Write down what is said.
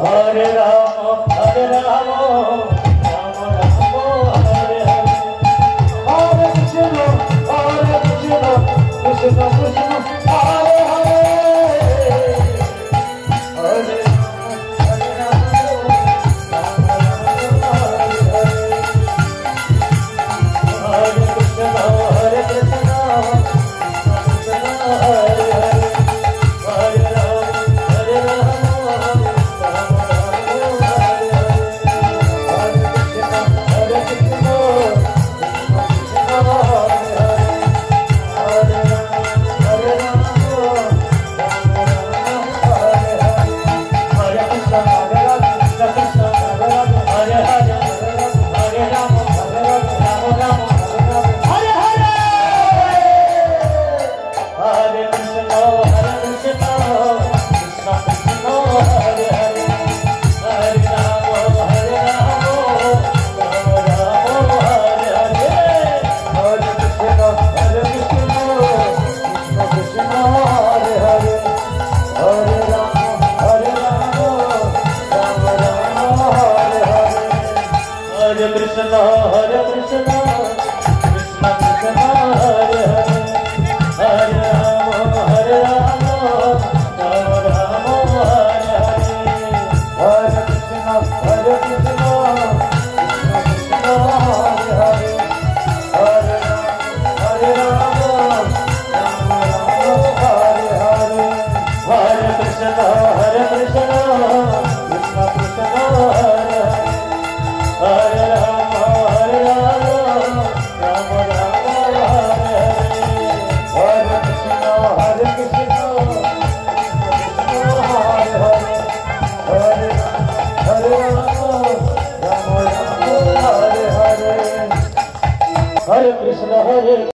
Hare Rama, Hare Rama, Rama Rama, Hare Hare. Hare Krishna, Krishna Krishna, Hare Hare. Hare Krishna, Hare Krishna, Krishna Krishna, Hare Hare, Hare Rama, Hare Rama, Rama Rama, Hare Hare, Hare Krishna, Hare Krishna, Krishna Krishna, Hare Hare, Hare Rama, Rama Rama, Hare Hare, Hare Krishna, Hare Krishna, Krishna Krishna, Hare Hare. Hare Rama, Hare Rama, Rama Rama, Hare Hare. Hare Krishna, Hare Krishna, Krishna Hare Hare. Hare Rama, Rama Rama, Hare Hare. Hare Krishna, Hare